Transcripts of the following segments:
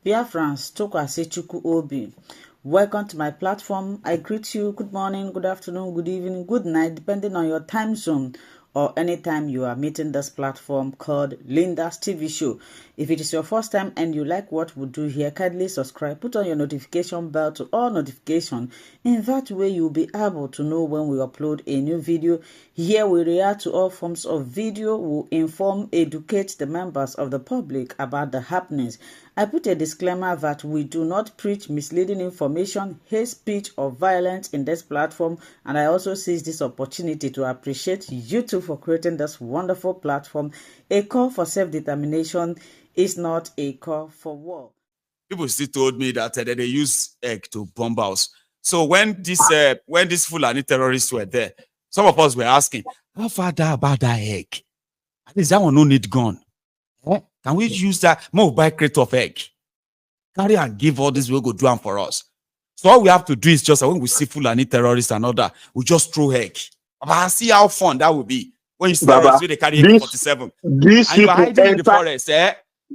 Biafrans, Tokwase Chukwu Obi. Welcome to my platform. I greet you. Good morning, good afternoon, good evening, good night, depending on your time zone or anytime you are meeting this platform called Linda's TV Show. If it is your first time and you like what we do here, kindly subscribe. Put on your notification bell to all notifications. In that way, you'll be able to know when we upload a new video. Here we react to all forms of video. We'll inform, educate the members of the public about the happenings. I put a disclaimer that we do not preach misleading information, hate speech, or violence in this platform, and I also seize this opportunity to appreciate you too for creating this wonderful platform. A call for self-determination is not a call for war. People still told me that they use egg to bomb house. So when these Fulani terrorists were there, some of us were asking, how far about that egg? At least that one no need gun. Can we use that more buy crate of egg? Carry and give all this, we'll go do them for us. So all we have to do is just when we see Fulani terrorists and other, we just throw egg. But see how fun that would be when you see terrorists with they carry AK-47 and you are hiding in the forest. In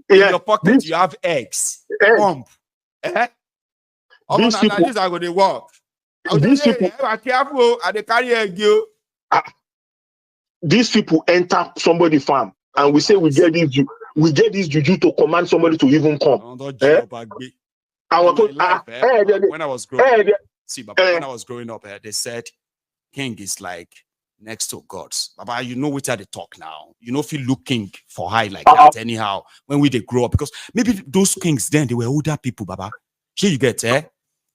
your pocket you have eggs. Pump. These people are going to work. These people are careful and they carry egg. These people enter somebody's farm and we say we get this juju to command somebody to even come. When I was growing up, they said king is like next to gods. Baba, you know which are they talk now. You know if you're looking for high like that anyhow when they grow up, because maybe those kings then they were older people, Baba. Here you get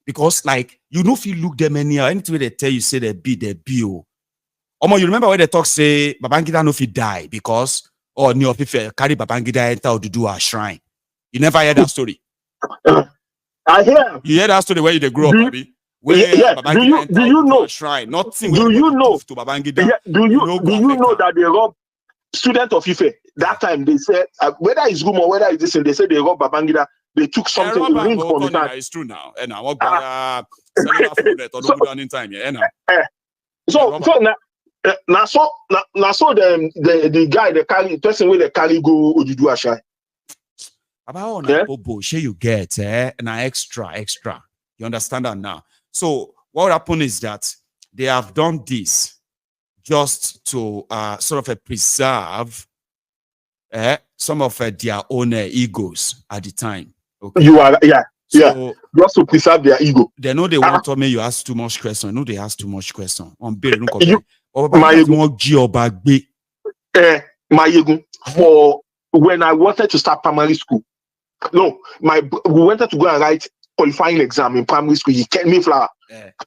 because like you know if you look them anyhow, anything they tell you say they be. You remember when they talk say Babangida no fit die because Ni of Ife carry Babangida enter to do a shrine. You never hear that story. I hear. You hear that story where you grow up, baby. Do you know a shrine? Nothing. Do you know to Babangida? Yeah, do you know that they rob student of Ife? That time they said whether it's rumor or whether it's this, and they said they rob Babangida. They took something ring from his hand. It's true now. And I walk by cellular phone that don't in time. Yeah, so now the guy the carry person with the carry go Odudu Ashai. About Bobo, share you get and extra. You understand that now? So what happened is that they have done this just to sort of preserve some of their own egos at the time. Okay. You are so, just to preserve their ego. They know they want to make you ask too much question. No, they ask too much question. On for when I wanted to start primary school. No, we wanted to go and write qualifying exam in primary school. Mayflower.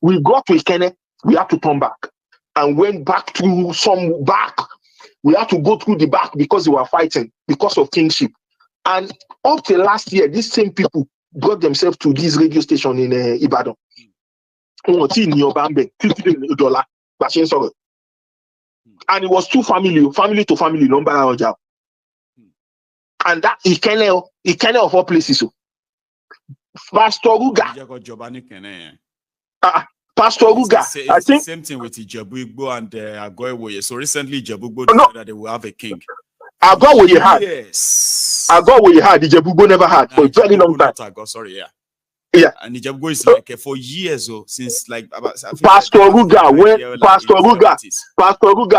We got to Ikene, we had to turn back and went back through some back. We had to go through the back because they were fighting because of kingship. And up till last year, these same people brought themselves to this radio station in Ibadan. And it was two family to family number. And that Ikene of all places. Pastor Ruga. Pastor Ruga. I think same thing with Ijebu Igbo and Agoiwoye. So recently Ijebu Igbo decided that they will have a king. Agoiwoye had. Yes. Agoiwoye had. Ijebu Igbo never had for a very long time. Yeah. And Ijebu is like for years since like about Pastor Ruga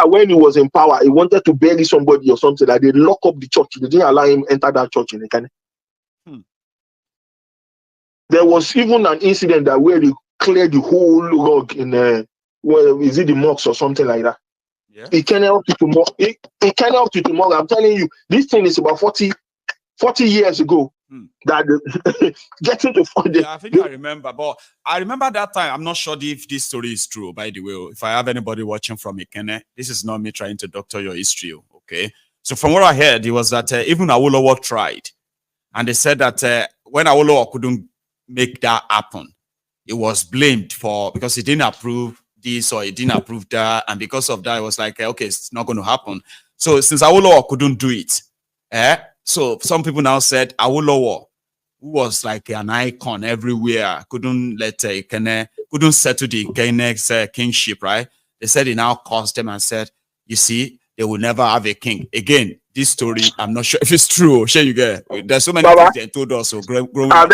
when he was in power, he wanted to bury somebody or something that they lock up the church. They didn't allow him enter that church in Ikene. There was even an incident that where they cleared the whole rug in is it the mosque or something like that? Yeah. It can help you tomorrow. It can help you tomorrow. I'm telling you, this thing is about 40 years ago. That getting to 40. Yeah, I think I remember, but I remember that time. I'm not sure if this story is true, by the way. If I have anybody watching from Ikene, this is not me trying to doctor your history, okay? So from what I heard, it was that even Awolowo tried, and they said that when Awolowo couldn't make that happen, it was blamed for because he didn't approve this or he didn't approve that, and because of that, it was like, okay, it's not going to happen. So since Awolowo couldn't do it, so some people now said Awolowo, who was like an icon everywhere, couldn't let Ikene, couldn't settle the Ikene's kingship, right? They said he now caused them and said, you see, they will never have a king. Again, this story, I'm not sure if it's true. Sure, you get. There's so many things they told us. So growing up.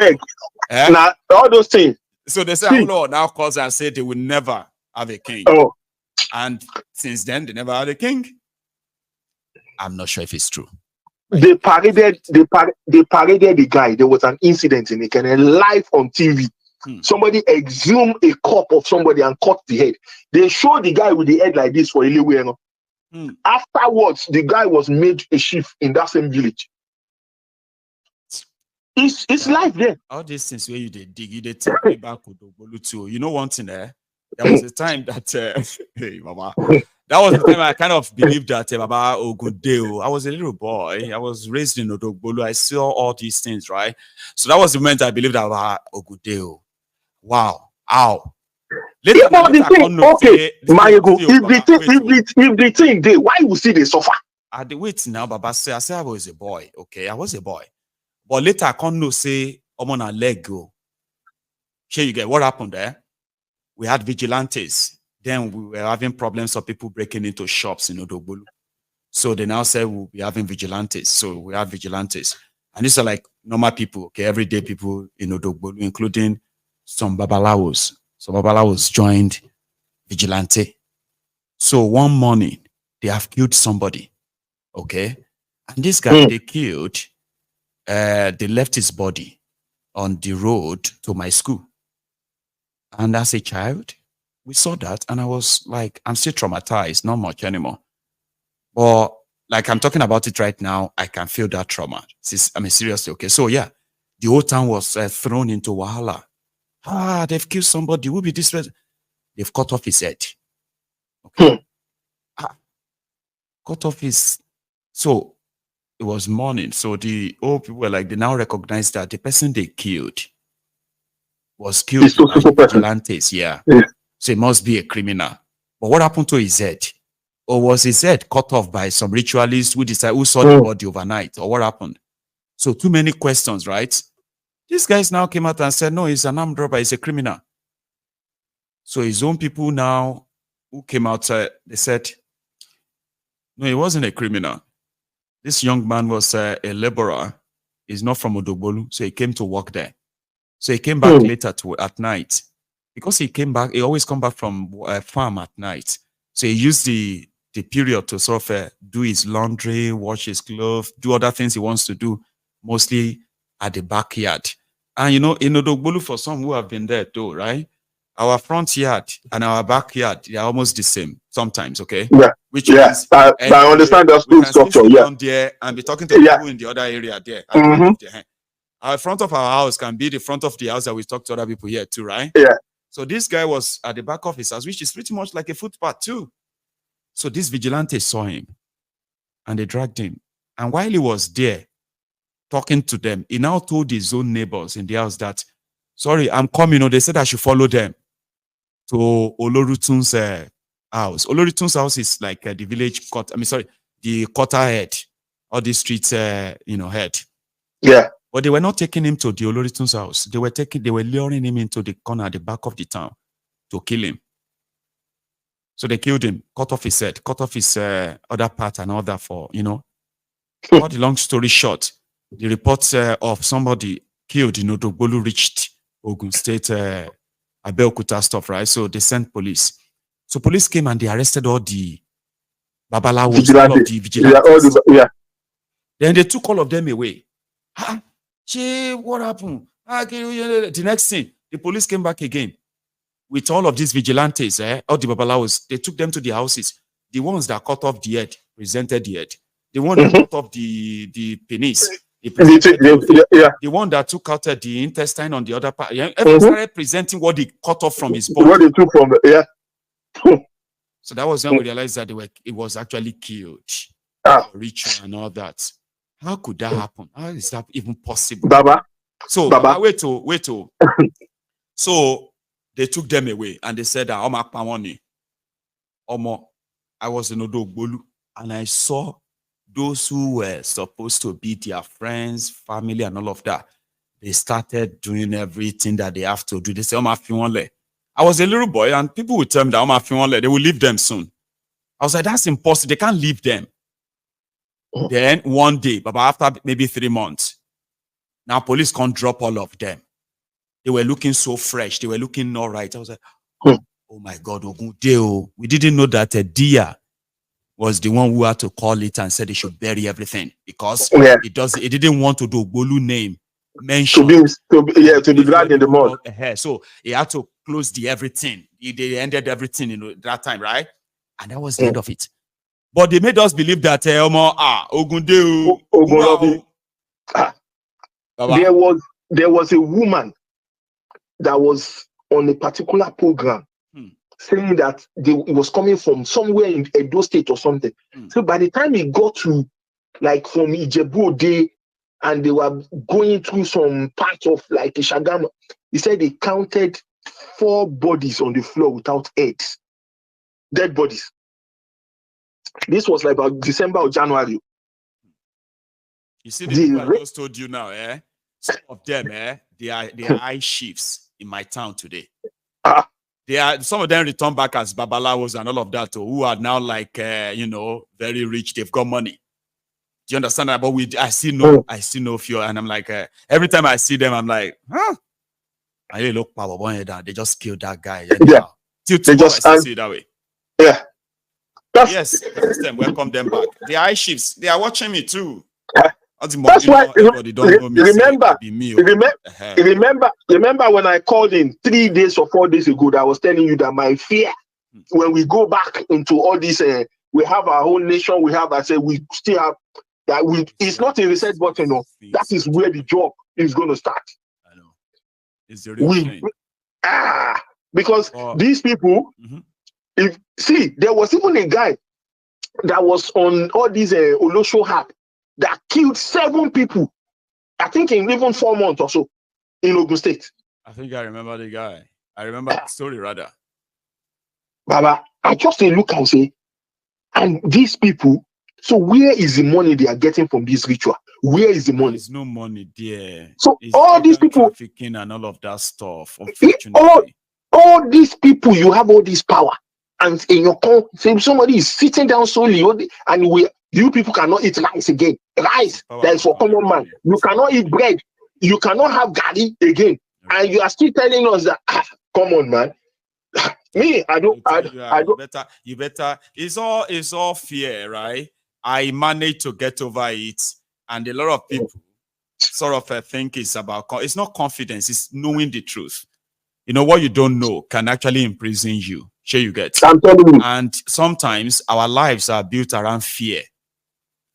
Now, all those things. So they say Awolowo now calls and said they will never have a king. Oh. And since then, they never had a king. I'm not sure if it's true. They paraded the guy. There was an incident in Ikene live on TV. Somebody exhumed a cup of somebody and cut the head. They showed the guy with the head like this for Iliweno. Afterwards, the guy was made a chief in that same village. It's life there. All these things where you dig, you take me back with Ogbolu too. You know one thing there? There was a time that hey mama. That was the time I kind of believed that Baba Ogundeo. I was a little boy. I was raised in Odogbolu. I saw all these things, right? So that was the moment I believed that Baba Ogundeo. Wow. Ow. Later, if the thing they, why you see they suffer? I the wait now, Baba say I was a boy. Okay, I was a boy. But later I can't know say I'm on a leg go. Here you get what happened there. We had vigilantes. Then we were having problems of people breaking into shops in Odogbolu. So they now say we'll be having vigilantes. So we have vigilantes. And these are like normal people, okay, everyday people in Odogbolu, including some Babalawos. So Babalawos joined vigilante. So one morning, they have killed somebody, okay? And this guy they killed, they left his body on the road to my school. And as a child, we saw that, and I was like, I'm still traumatized, not much anymore. But like I'm talking about it right now, I can feel that trauma. I mean, seriously, okay. So yeah, the whole town was thrown into Wahala. They've killed somebody. Who be this person? They've cut off his head. Okay. Cut off his. So it was morning. So the old people were like, they now recognize that the person they killed was killed by vigilantes. Yeah. So it must be a criminal. But what happened to his head? Or was his head cut off by some ritualists who saw the body overnight? Or what happened? So too many questions, right? These guys now came out and said, no, he's an armed robber, he's a criminal. So his own people now who came out, they said, no, he wasn't a criminal. This young man was a laborer. He's not from Odogbolu, so he came to work there. So he came back later at night. Because he came back, he always come back from a farm at night. So he used the period to sort of do his laundry, wash his clothes, do other things he wants to do, mostly at the backyard. And you know, in Odogbolu, for some who have been there too, right? Our front yard and our backyard, they are almost the same sometimes, okay? Yeah. Which means I understand the school structure. Yeah. There and be talking to people in the other area there. Our front of our house can be the front of the house that we talk to other people here too, right? Yeah. So this guy was at the back of his house, which is pretty much like a footpath too. So this vigilante saw him and they dragged him. And while he was there talking to them, he now told his own neighbors in the house that, sorry, I'm coming. They said I should follow them to Olorutun's house. Olorutun's house is like the village the quarter head or the street, head. Yeah. But they were not taking him to the Oloritun's house. They were luring him into the corner at the back of the town to kill him. So they killed him, cut off his head, cut off his other part and all that for, All the long story short, the reports of somebody killed in Odogbolu reached Ogun State, Abeokuta stuff, right? So they sent police. So police came and they arrested all the Babalawos, all of the vigilantes. Then they took all of them away. What happened? The next thing, the police came back again with all of these vigilantes, all the Babalawos. They took them to the houses. The ones that cut off the head presented the head. The one that cut off the penis, the one that took out the intestine on the other part. Everyone started presenting what they cut off from his body. What they took from So that was when we realized that it was actually killed. Ritual and all that. How could that happen? How is that even possible? Baba. So wait. So they took them away and they said that Omo, I was in Odogbolu and I saw those who were supposed to be their friends, family, and all of that. They started doing everything that they have to do. They say, I was a little boy, and people would tell me that they will leave them soon. I was like, that's impossible. They can't leave them. Then one day, but after maybe 3 months, now police can't drop all of them. They were looking so fresh. They were looking all right. I was like, oh my God, Ogundeo. We didn't know that Dia was the one who had to call it and said they should bury everything because it didn't want to do Bolu name mentioned. To be dragged in the mud. So he had to close the everything. They ended everything that time, right? And that was the end of it. But they made us believe that Ogundeo. There was a woman that was on a particular program saying that it was coming from somewhere in Edo State or something. So by the time it got to like from Ijebu-Ode and they were going through some part of like Ishagama, he said they counted 4 bodies on the floor without heads. Dead bodies. This was like about December or January. You see the people I just told you now, some of them, they are high chiefs in my town today. Some of them return back as babalawos and all of that, who are now like very rich. They've got money. Do you understand that? But I see no fear, and I'm like every time I see them, I'm like, I really look powerful. They just killed that guy. Till tomorrow, I see it that way. Yeah. Yes, the system welcome them back. The high chiefs, they are watching me too. That's why everybody don't know me. Remember when I called in 3 days or 4 days ago that I was telling you that my fear when we go back into all this, we have our own nation, I said we still have that it's not a reset button, no. That is where the job is going to start. I know. It's the real thing. Because these people, there was even a guy that was on all these Olosho app that killed 7 people, I think in even 4 months or so in Ogun State. I think I remember the guy. I remember the story rather. Baba, I just look and say, and these people, so where is the money they are getting from this ritual? Where is the money? There's no money there. So all these people trafficking and all of that stuff. Unfortunately, all these people, you have all this power, and in your country, somebody is sitting down solely, and you people cannot eat rice again. Rice that is for common man. You cannot eat bread. You cannot have gari again, and you are still telling us that come on, man. Me, I don't. You better. It's all fear, right? I managed to get over it, and a lot of people sort of think it's not confidence, it's knowing the truth. What you don't know can actually imprison you. Sure, you get. I'm telling you. And sometimes our lives are built around fear,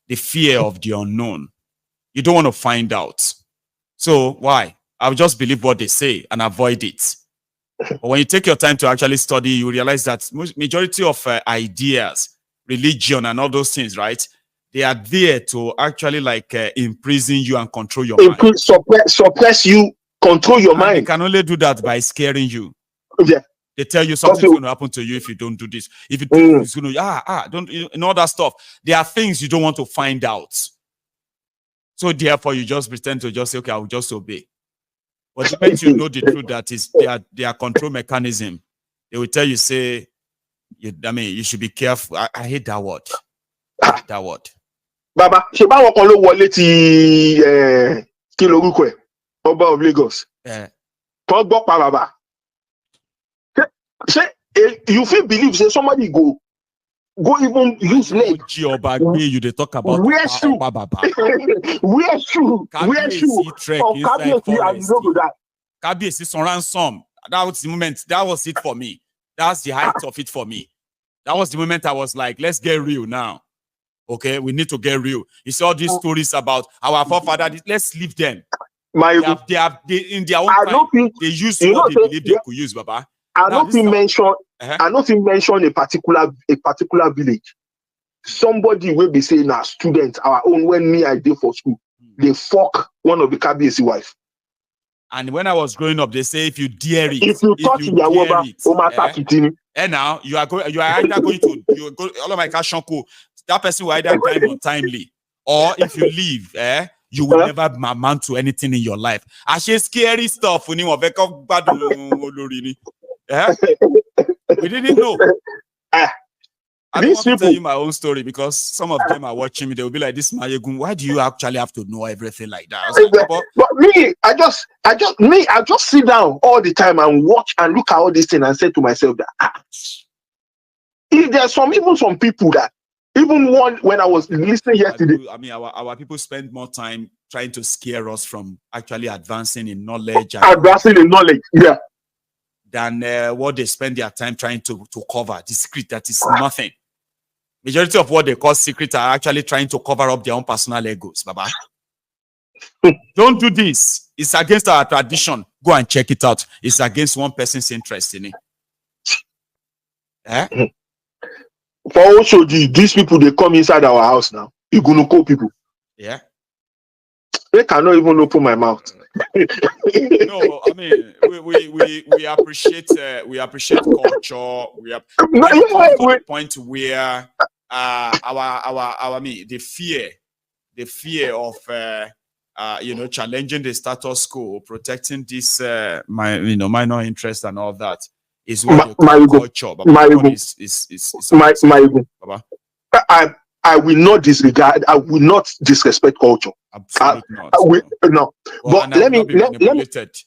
the fear of the unknown. You don't want to find out. So why? I'll just believe what they say and avoid it. But when you take your time to actually study, you realize that majority of ideas, religion, and all those things, right? They are there to actually imprison you and control your mind. Suppress you, control your mind. They can only do that by scaring you. Yeah. They tell you something's going to happen to you if you don't do this. If you do it's going to, don't, all that stuff. There are things you don't want to find out. So therefore, you just pretend to just say, okay, I will just obey. But the moment you know the truth, that is their control mechanism, they will tell you, you should be careful. I hate that word. That word. Baba, ṣe bá wọn kan ló wọlé ti kí lorúkọ ẹ̀ Ọba of Lagos. Tó gbọ́ pa bàbá. You feel believe say somebody go even use leg. You they talk about where shoe? Where shoe? Where shoe? Kabiyesi some ransom. That was the moment. That was it for me. That's the height of it for me. That was the moment I was like, let's get real now. Okay, we need to get real. You see all these stories about our forefathers. Let's leave them. They in their own time. They use what they believe they could use, Baba. I don't mention a particular village. Somebody will be saying our students, our own, when me I did for school, they fuck one of the Kabiyesi wife. And when I was growing up, they say if you dare it, if you touch your woman, and now you are either going to all of my cash uncle, that person will either die untimely, or if you leave, you will never amount to anything in your life. Actually, scary stuff. We didn't know. I don't want to tell you my own story because some of them are watching me. They will be like, "This Mayegun, why do you actually have to know everything like that?" But me, I just sit down all the time and watch and look at all these things and say to myself that if there's some people that even when I was listening yesterday, I mean, our people spend more time trying to scare us from actually advancing in knowledge. Yeah. Than what they spend their time trying to cover the secret that is nothing. Majority of what they call secret are actually trying to cover up their own personal egos, Baba. Don't do this. It's against our tradition. Go and check it out. It's against one person's interest in it. For also these people, they come inside our house now. You're gonna call people. Yeah. They cannot even open my mouth. No, I mean we appreciate culture. We have to the point where I mean the fear of challenging the status quo, protecting this minor interest and all that is what you call culture. I will not disregard. I will not disrespect culture. Absolutely not. No. But let me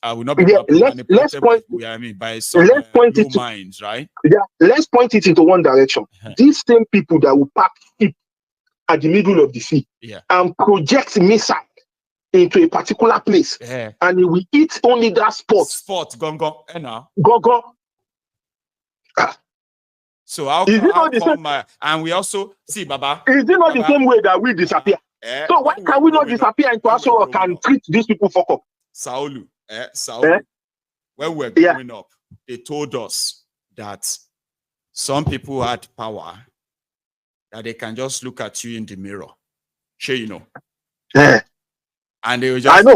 I will not be manipulated. Let's point by some low minds, right? Yeah. Let's point it into one direction. These same people that will pack ship at the middle of the sea and project missile into a particular place, and we eat only that spot. Gongo. So how come and we also see, Baba? Is it not the same way that we disappear? So why can we not disappear into Asura and treat these people fuck up? Saulu, when we were growing up, they told us that some people had power that they can just look at you in the mirror. Sure, you know. Yeah. And they will just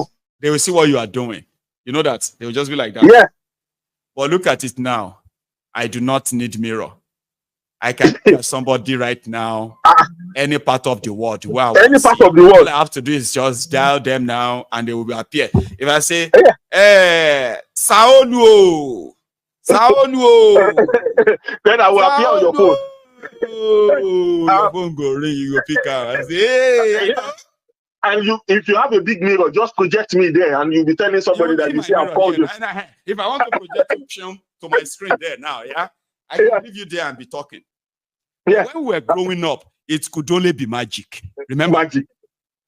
they will see what you are doing. You know that? They will just be like that. Yeah. But look at it now. I do not need mirror. I can look at somebody right now, any part of the world. Wow. All I have to do is just dial them now and they will appear. If I say, Saonu, then I will appear on your phone. Your phone go ring, you go pick up and say, hey. And if you have a big mirror, just project me there and you'll be telling somebody that you see I've called you. If I want to project you to my screen there now, I can leave you there and be talking. Yeah. When we were growing up, it could only be magic. Remember? Magic.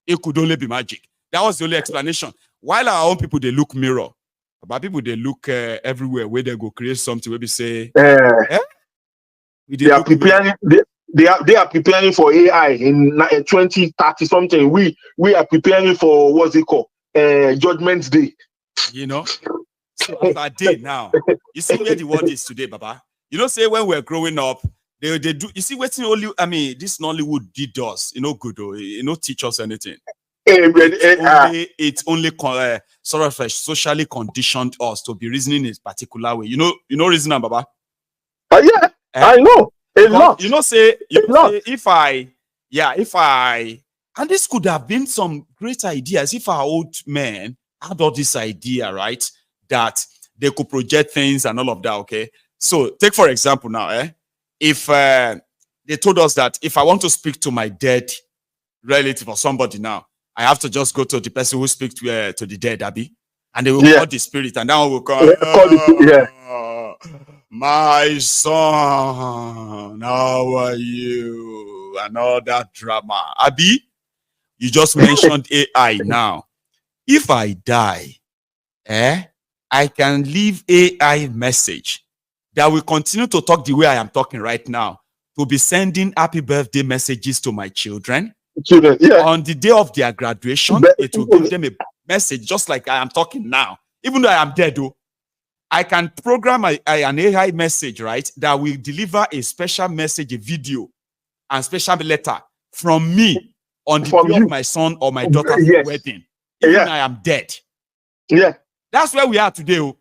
It could only be magic. That was the only explanation. While our own people, they look mirror. But people, they look everywhere where they go create something where we say, they are preparing. They are preparing for AI in 2030 something. We are preparing for what's it called? Judgment Day. You know? So as a day now, you see where the world is today, Baba. You know, say when we're growing up, they do. You see, what's only? I mean, this Nollywood did us. Good. Teach us anything. It's only sort of socially conditioned us to be reasoning in a particular way. You know, reasoning, Baba. Yeah, I know. It's not. Say if I, and this could have been some great ideas if our old men had all this idea, right? That they could project things and all of that. Okay. So take for example now, if they told us that if I want to speak to my dead relative or somebody now, I have to just go to the person who speaks to the dead, Abby, and they will call the spirit, and now we will call, my son, how are you? And all that drama. Abby, you just mentioned AI now. If I die, I can leave AI message that will continue to talk the way I am talking right now, to be sending happy birthday messages to my children. On the day of their graduation, it will give them a message just like I am talking now. Even though I am dead, though, I can program an AI message, right, that will deliver a special message, a video, and special letter from me on the day of my son or my daughter's wedding. Even I am dead. Yeah. That's where we are today. Oh.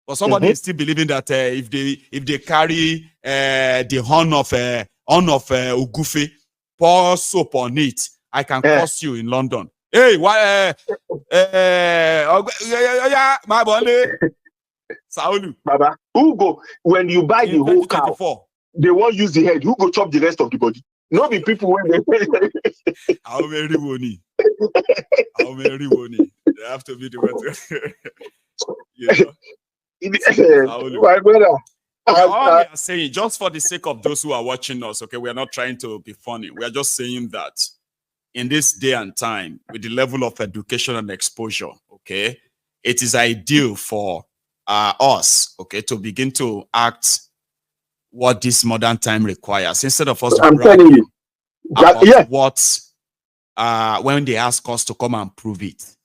But somebody is still believing that if they carry the horn of Ugufe, pour soap on it, I can curse you in London. Hey, why? My boy, Saulu. Baba, who go when you buy the whole cow? They won't use the head. Who go chop the rest of the body? Not the people when they. How many money? How many money? They have to be the one. My brother. All we are saying, just for the sake of those who are watching us, okay, we are not trying to be funny. We are just saying that in this day and time, with the level of education and exposure, okay, it is ideal for us, okay, to begin to act what this modern time requires instead of us telling you about what when they ask us to come and prove it,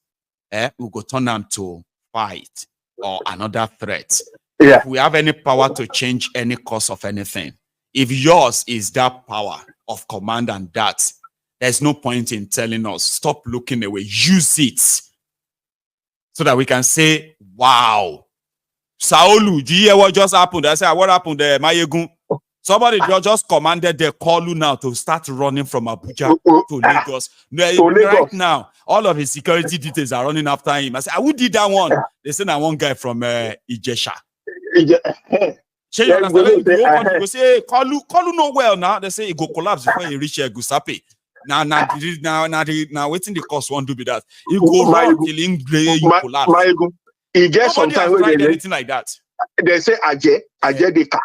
we go turn them to fight or another threat. Yeah. If we have any power to change any course of anything, if yours is that power of command and that, there's no point in telling us stop looking away. Use it so that we can say, wow, Saulu, do you hear what just happened? I said, what happened there, Mayegun? Somebody just commanded the Kolu now to start running from Abuja to Lagos. Right now, all of his security details are running after him. I said, who did that one? They said that one guy from Ijesha. You understand? You say, Kolu no well now. They say he go collapse before he reach Gusape. Now, waiting the cost won't do be that. He go run till he collapse. He gets sometimes anything like that. They say Ajay Deka.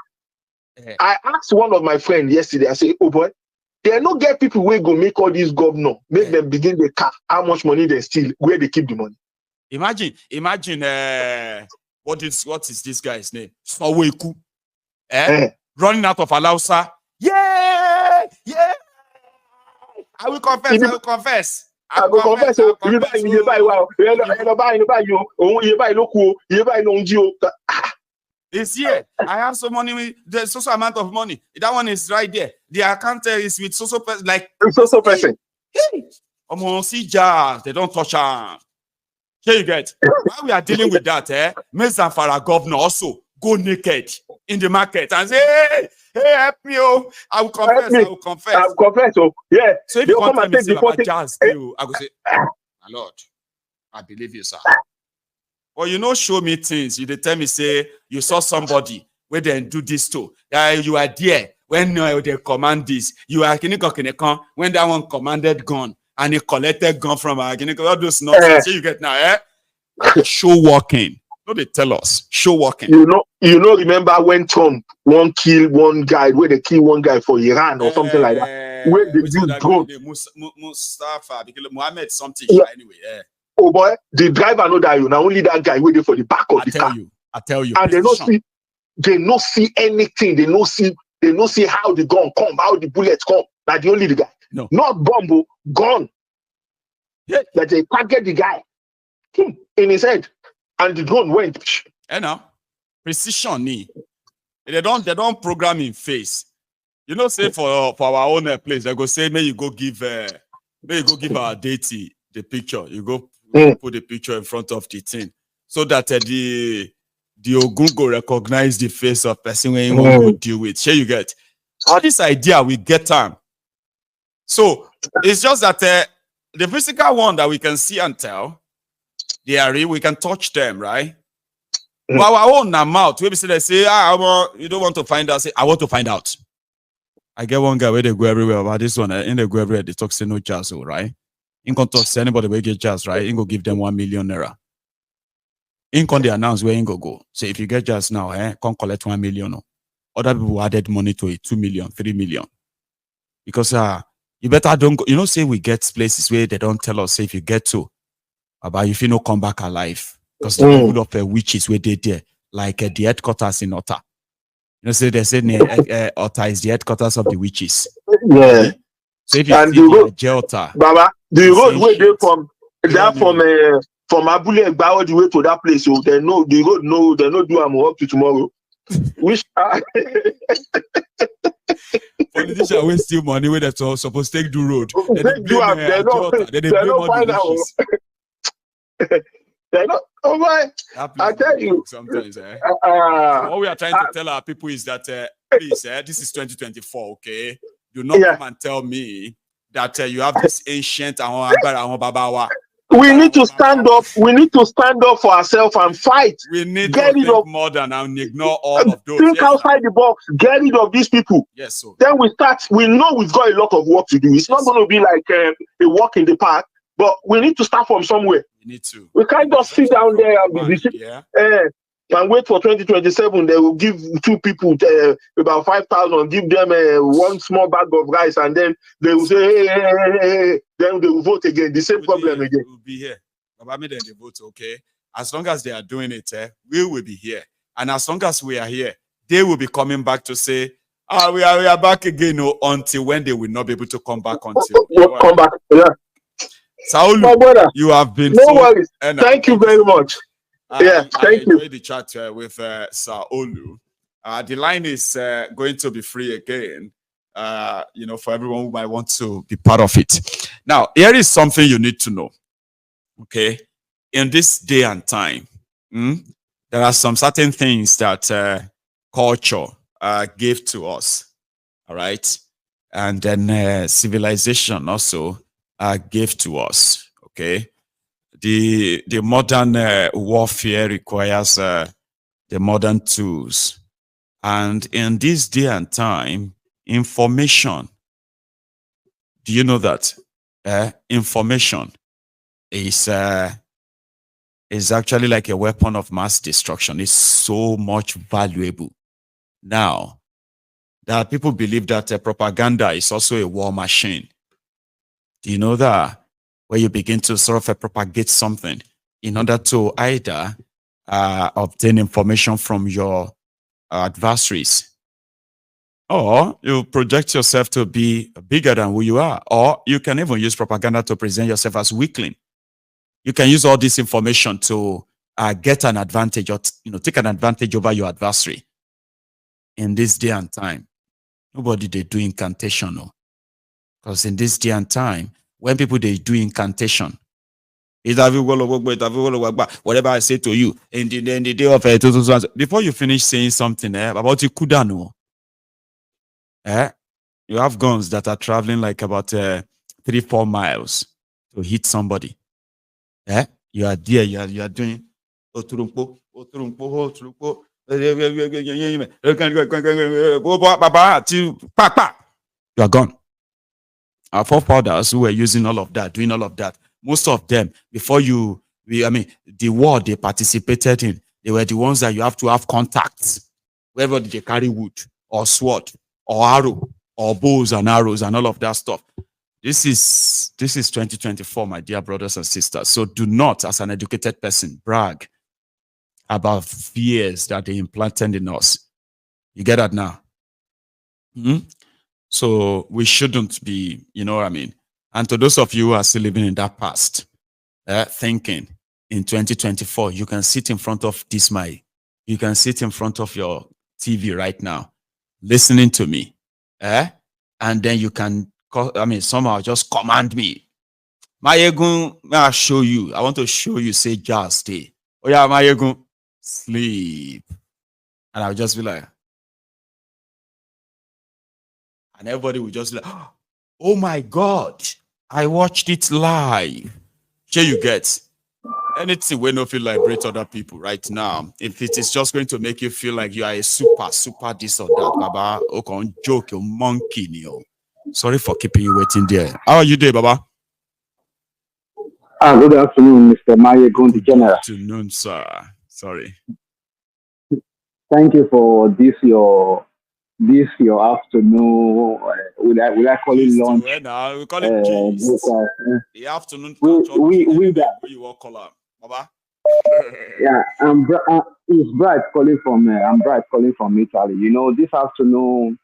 I asked one of my friends yesterday, I say, oh boy, they no get people where go make all these governor, make them begin the car, how much money they steal, where they keep the money. Imagine, what is this guy's name? Snoweku. Running out of Alausa. Yeah! I will confess. This year, I have some money. There's also amount of money. That one is right there. The account is with so like so person. They don't touch her. Here you get. While we are dealing with that, Mezan Farah governor also go naked in the market and say, hey, help me, oh, I will confess. Oh, yeah. So if you come and say about jazz, I will say, my Lord, I believe you, sir. Or show me things. You tell me, say, you saw somebody where they do this too. You are there when they command this. You are when that one commanded gun and he collected gun from all those nonsense. You get now, show walking. No, they tell us. Show walking. Remember when Trump killed one guy, where they kill one guy for Iran or something like that? Where they do drone. Mustafa, Muhammad something anyway, Oh boy, the driver know that now only that guy waiting for the back of the car. I tell you. And they don't see anything. They don't see how the gun come, how the bullets come. Like the only the guy. No. Not bomb, gun. Yeah. That they target the guy in his head. And the drone went. Precision knee. They don't program in face. Say for our own place, they go say, may you go give our deity the picture. You go put the picture in front of the thing so that the Ogun go recognize the face of person when you want to deal with. Sure, you get all this idea. We get time. So it's just that the physical one that we can see and tell, they are real. We can touch them, right? But our own mouth, we say you don't want to find out. Say, I want to find out. I get one guy where they go everywhere about this one. And they go everywhere. They talk say no jazz, right? In can talk to anybody where get jazz, right? In go give them 1 million naira. In can they announce where in go. Say if you get jazz now, come collect 1 million. Other people added money to it, 2 million, 3 million. Because you better don't go. Say we get places where they don't tell us, say if you get to, about if you no come back alive. Because the people of witches were there, like the headquarters in Otta. Say they say Otta is the headquarters of the witches. Yeah. So if you see the Otta, Baba, the road where they from Abule Egba all the way to that place, so they know the road. No, they no do up to tomorrow. Which politicians waste still money where they're supposed to take the road. They don't find out. They're not. Oh my! I tell you. Sometimes, so what we are trying to tell our people is that please, this is 2024. Okay, do not come and tell me that you have this ancient we need to stand up. We need to stand up for ourselves and fight. We need to think modern and ignore all of those. Think outside the box. Get rid of these people. Yes, sir. Then we start. We know we've got a lot of work to do. It's not going to be like a walk in the park, but we need to start from somewhere. We need to. We can't just sit down there and be busy. And wait for 2027. They will give two people about 5,000. Give them one small bag of rice, and then they will say, hey. Then they will vote again. The same problem again. We'll be here. Baba made them vote, okay? As long as they are doing it, we will be here. And as long as we are here, they will be coming back to say, we are back again, until when they will not be able to come back until. Come back, yeah. Saul, you have been worries. Thank you very much. Thank you. I enjoyed the chat with Saolu. The line is going to be free again. For everyone who might want to be part of it. Now, here is something you need to know. Okay, in this day and time, there are some certain things that culture gave to us. All right, and then civilization also gave to us. Okay, the modern warfare requires the modern tools, and in this day and time, information. Do you know that information is actually like a weapon of mass destruction? It's so much valuable. Now, there are people believe that propaganda is also a war machine. Do you know that? Where you begin to sort of propagate something in order to either obtain information from your adversaries, or you project yourself to be bigger than who you are, or you can even use propaganda to present yourself as weakling. You can use all this information to get an advantage, or take an advantage over your adversary. In this day and time, nobody they do incantation, because in this day and time, when people they do incantation, whatever I say to you in the day of before you finish saying something about you could you have guns that are traveling like about 3-4 miles to hit somebody. You are there, you are doing you are gone. Our forefathers who were using all of that, doing all of that, most of them, before the war they participated in, they were the ones that you have to have contacts. Wherever they carry wood or sword or arrow or bows and arrows and all of that stuff. This is 2024, my dear brothers and sisters. So do not, as an educated person, brag about fears that they implanted in us. You get that now? So we shouldn't be, And to those of you who are still living in that past, thinking in 2024, you can sit in front of this mic. You can sit in front of your TV right now, listening to me. And then you can, somehow just command me. Mayegun, I'll show you. I want to show you, say, just stay. Oh yeah, Mayegun, sleep. And I'll just be like, and everybody will just be like, oh my God, I watched it live. Here you get anything when you feel liberate other people right now. If it is just going to make you feel like you are a super this or that, Baba, okay, joke, you monkey, Sorry for keeping you waiting there. How are you doing, Baba? Good afternoon, Mr. Mayegun, the General. Good afternoon, sir. Sorry. Thank you for this your afternoon. Will I call it lunch? We call it the afternoon. We that you all call up, Baba. Yeah, it's Bright calling from. I'm Bright calling from Italy. This afternoon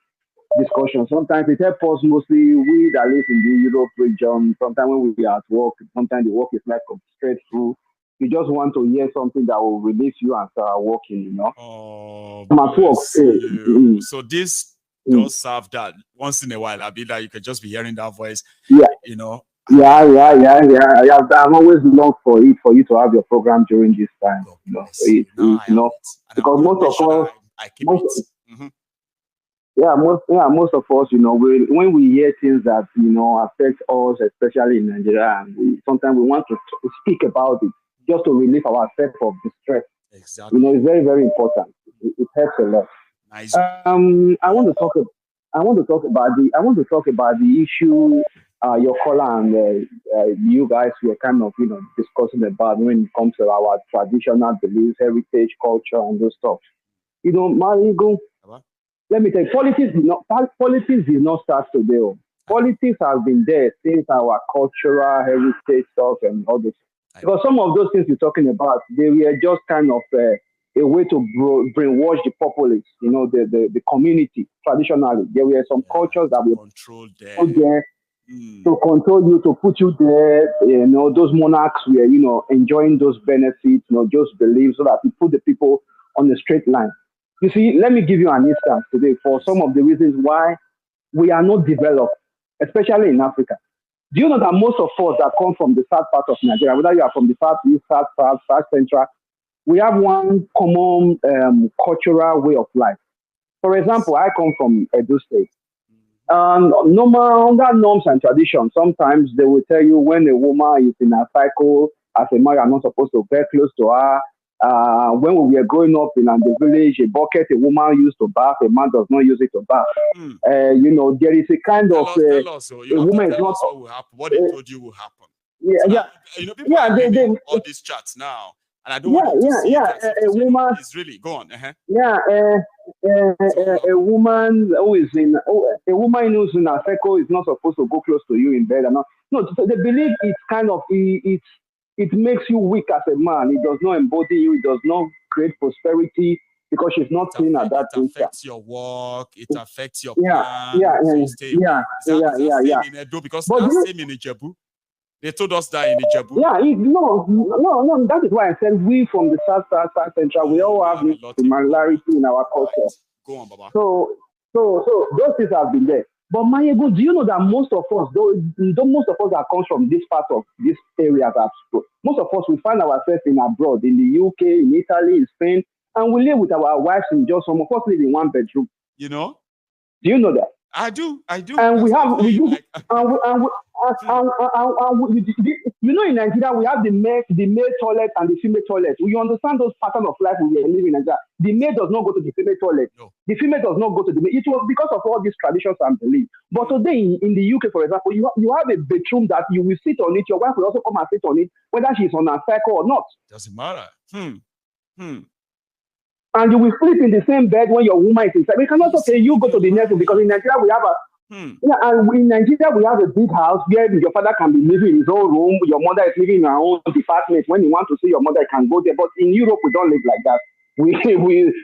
discussion. Sometimes it helps us mostly we that live in the Europe region. Sometimes when we are at work, sometimes the work is like straight through. You just want to hear something that will release you and start working, Oh, I'm at work. So this does serve that once in a while. I mean that you can just be hearing that voice. Yeah. Yeah. I'm always longed for you to have your program during this time. God You know, bless you. Now I have it. And I'm because going to most make of sure us, that I keep most it. most of us, when we hear things that affect us, especially in Nigeria, and sometimes we want to speak about it just to relieve ourselves of distress. Exactly. It's very, very important. It helps a lot. Nice. I want to talk. I want to talk about the issue. Your caller and you guys were kind of discussing about when it comes to our traditional beliefs, heritage, culture, and those stuff. Marigo, let me tell you, politics did not start today. Oh. Politics has been there since our cultural heritage stuff and all this. Because some of those things you're talking about, they were just kind of a way to brainwash the populace, the community traditionally. There were some cultures that were controlled put there to control you, to put you there. Those monarchs were, enjoying those benefits, those beliefs, so that you put the people on the straight line. You see, let me give you an instance today for some of the reasons why we are not developed, especially in Africa. Do you know that most of us that come from the south part of Nigeria, whether you are from the south east, south central, we have one common cultural way of life. For example, I come from Edo State. Under norms and traditions, sometimes they will tell you when a woman is in a cycle, as a man, you are not supposed to get close to her. When we were growing up in the village, a bucket a woman used to bath, a man does not use it to bath. There is a kind of tell us, so a woman is not what will happen, what they told you will happen. People are they reading all these charts now, and I don't want them to see it. A woman. It's really go on. A woman who is a woman who's in a cycle is not supposed to go close to you in bed. No, so they believe it's kind of it makes you weak as a man. It does not embody you. It does not create prosperity because she's not seen at that It affects your work. It affects your plan. Yeah. In Edo, because that's same in Ijebu. They told us that in Ijebu. No. That is why I said we from the south central, we all have this similarity in our culture. Right. Go on, Baba. So those things have been there. But Mayego, do you know that most of us that comes from this part of this area, most of us, we find ourselves in abroad, in the UK, in Italy, in Spain, and we live with our wives in just some of us live in one bedroom. You know? Do you know that? I do. And in Nigeria, we have the male toilet and the female toilet. You understand those patterns of life we are living in Nigeria. The male does not go to the female toilet. No. The female does not go to the male. It was because of all these traditions and beliefs. But today in the UK, for example, you have a bedroom that you will sit on it. Your wife will also come and sit on it, whether she's on a cycle or not. Doesn't matter. And you will sleep in the same bed when your woman is inside. We cannot say you go to the next room because in Nigeria we have and in Nigeria we have a big house where your father can be living in his own room, your mother is living in her own department. When you want to see your mother, you can go there. But in Europe we don't live like that. We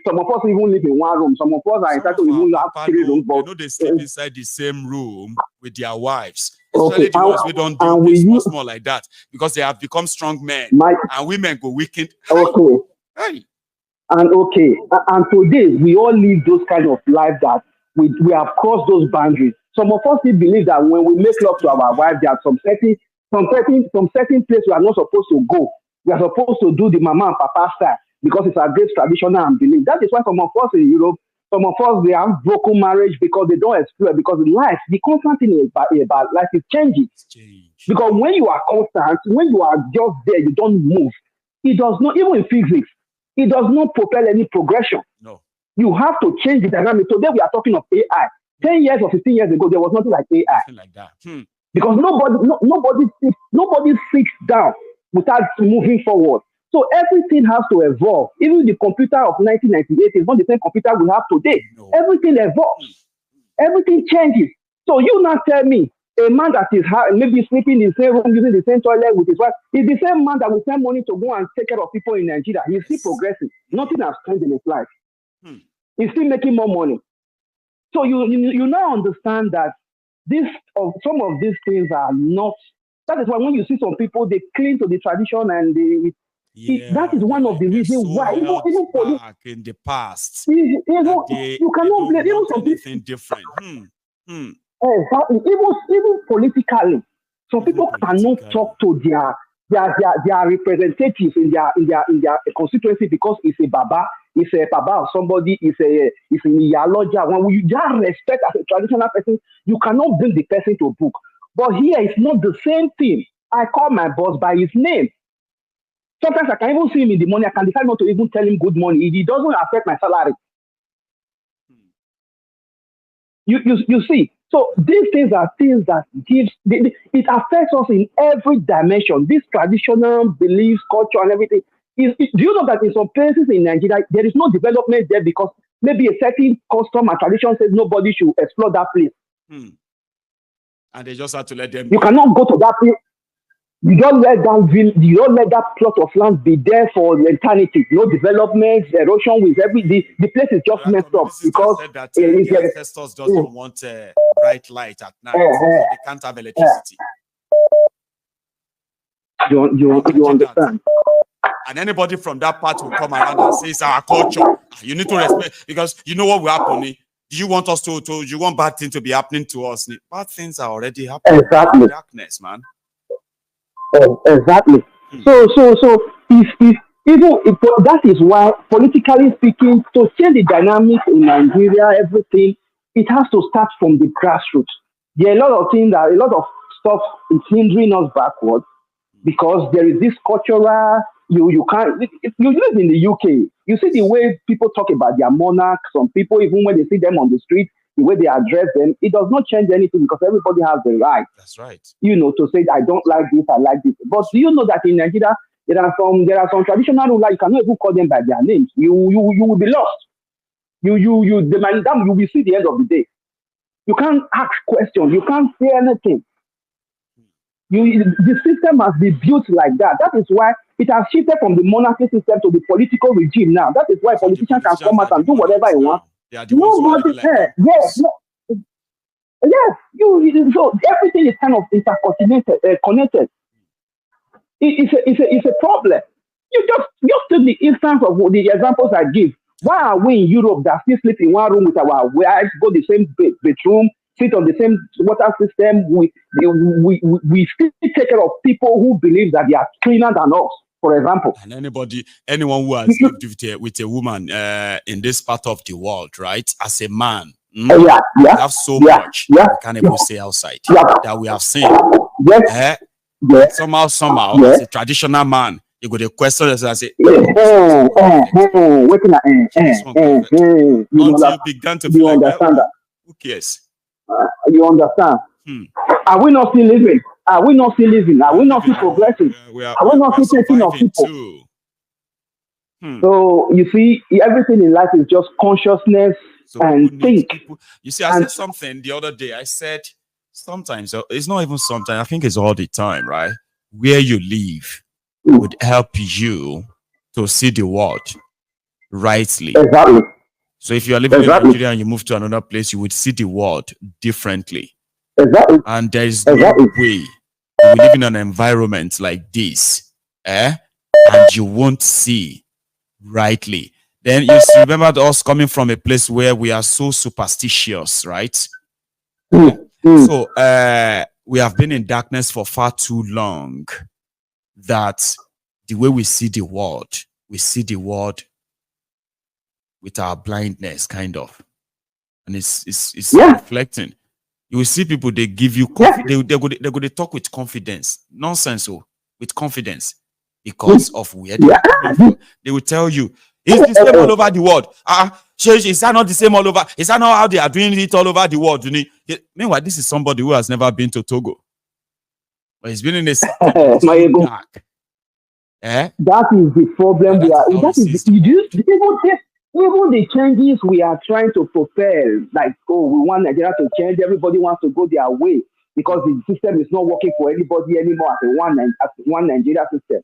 some of us even live in one room. Some of us are entitled to even have 3 rooms. But they sleep inside the same room with their wives. Especially the ones we don't do small like that because they have become strong men and women go weakened. Okay. Hey. And today we all live those kind of life that we have crossed those boundaries. Some of us still believe that when we make love to our wife, there are some certain place we are not supposed to go. We are supposed to do the mama and papa style because it's a great traditional and belief. That is why some of us in Europe, some of us they have broken marriage because they don't explore, because life, the constant thing about life is changing. Because when you are constant, when you are just there, you don't move. It does not, even in physics, it does not propel any progression. No. You have to change the dynamic. Today we are talking of AI. 10 years or 15 years ago, there was nothing like AI. Nothing like that. Because nobody sits down without moving forward. So everything has to evolve. Even the computer of 1998 is not the same computer we have today. No. Everything evolves. Everything changes. So you now tell me, a man that is maybe sleeping in the same room, using the same toilet with his wife, is the same man that will spend money to go and take care of people in Nigeria. He's still progressing. Nothing has changed in his life. He's still making more money. So you now understand that some of these things are not. That is why when you see some people, they cling to the tradition and that is one of the reasons why even for back in the past, you cannot blame even some anything different. Exactly. Even politically, Some people cannot talk to their representatives in their constituency because it's a baba, it's a baba or somebody, it's a Iyaloja. When you just respect as a traditional person, you cannot bring the person to book. But here it's not the same thing. I call my boss by his name. Sometimes I can even see him in the morning. I can decide not to even tell him good morning. It doesn't affect my salary. You see. So these things are things that it affects us in every dimension. This traditional beliefs, culture, and everything. Do you know that in some places in Nigeria there is no development there because maybe a certain custom and tradition says nobody should explore that place. And they just have to let them. You cannot go to that place. You don't let that plot of land be there for eternity. No development, erosion with the place is just messed up because said that the ancestors doesn't want bright light at night. So they can't have electricity. You understand? And anybody from that part will come around and say it's our culture. You need to respect because you know what will happen. Do you want us to you want bad things to be happening to us? Bad things are already happening. Exactly. Darkness, man. Exactly. So if that is why, politically speaking, to change the dynamics in Nigeria, everything, it has to start from the grassroots. There are a lot of stuff is hindering us backwards because there is this cultural. You can't. If you live in the UK, you see the way people talk about their monarch. Some people, even when they see them on the street, the way they address them, it does not change anything because everybody has the right. That's right. To say I don't like this, I like this. But do you know that in Nigeria there are some traditional rulers you cannot even call them by their names. You will be lost. You demand them. You will see the end of the day. You can't ask questions. You can't say anything. The system has been built like that. That is why it has shifted from the monarchy system to the political regime now. That is why politicians can come out and do whatever they want. Nobody cares. Yes. So everything is kind of connected. It's a problem. You just take the instance of the examples I give. Why are we in Europe that still sleep in one room with our wives, go the same bedroom, sit on the same water system? We still take care of people who believe that they are cleaner than us, for example. And anyone who has lived with a woman in this part of the world, right? As a man, we have so much we can't even say outside that we have seen. Somehow, as a traditional man, you go to question us and say, until you began to feel like, who cares? You understand? Are we not still living? Are we not still progressing? Are we not still taking of people? So you see, everything in life is just consciousness and think. You see, I said something the other day. I said sometimes, it's not even sometimes, I think it's all the time, right? Where you live would help you to see the world rightly. Exactly. So if you are living in Nigeria and you move to another place, you would see the world differently. Exactly. And there is no way you will live in an environment like this, and you won't see rightly. Then you remember us coming from a place where we are so superstitious, right? So we have been in darkness for far too long that the way we see the world with our blindness, kind of. And it's reflecting. You will see people, they give you they go to talk with confidence. Nonsense, with confidence. Because of where they are coming from. They will tell you, it's the same all over the world. Is that not the same all over? Is that not how they are doing it all over the world? Meanwhile, this is somebody who has never been to Togo. But he's been in a dark. That is the problem. Even the changes we are trying to propel, like, we want Nigeria to change, everybody wants to go their way because the system is not working for anybody anymore as a one Nigeria system.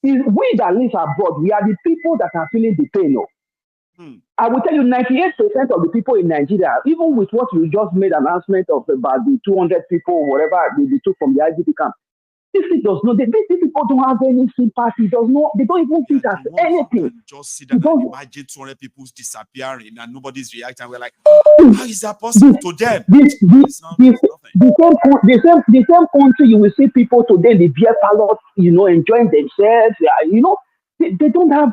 We that live abroad, we are the people that are feeling the pain. I will tell you, 98% of the people in Nigeria, even with what you just made announcement of about the 200 people, whatever they took from the IGP camp, these people don't have any sympathy. They don't even think as anything. Just see that and imagine 200 people disappearing and nobody's reacting. We're like, how is that possible to them? the same country, you will see people today in the beer parlor, enjoying themselves. They don't have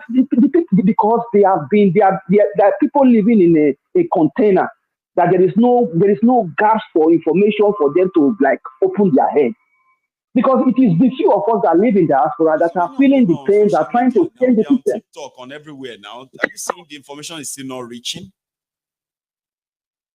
because there are people living in a container that there is no gaps for information for them to like open their head. Because it is the few of us that live in diaspora that are feeling the pain, that are trying to change the system. TikTok on everywhere now. Have you seen the information is still not reaching?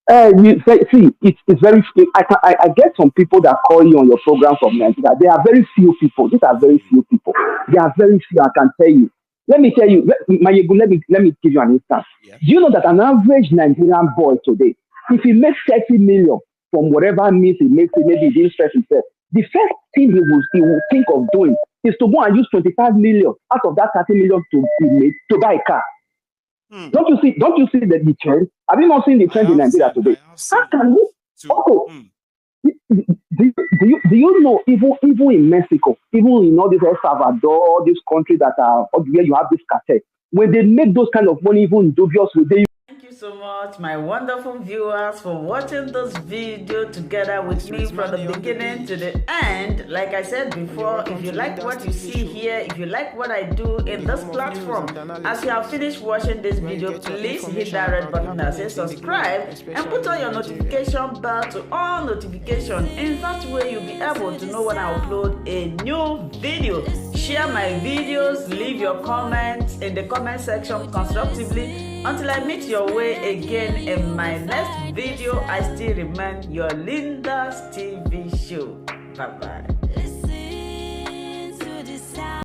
It's very. I get some people that call you on your program from Nigeria. There are very few people. These are very few people. They are very few. I can tell you. Let me tell you, Mayegu, let me give you an instance. Yeah. Do you know that an average Nigerian boy today, if he makes 30 million from whatever means he makes it, maybe he didn't stress himself, the first thing he will think of doing is to go and use 25 million out of that 30 million to buy a car. Don't you see the trend? Have you not seen the trend in Nigeria today? How can we? Okay. Do you know even in Mexico, even in all this El Salvador, this country that are where you have this cartel, when they make those kind of money, even dubious with they. Thank you so much, my wonderful viewers, for watching this video together with me from the beginning to the end. Like I said before, if you like what you see here, if you like what I do in this platform, as you have finished watching this video, please hit that red button that says subscribe and put on your notification bell to all notifications. In that way, you'll be able to know when I upload a new video. Share my videos, leave your comments in the comment section constructively. Until I meet your way again in my next video, I still remain your Linda's TV show. Bye-bye.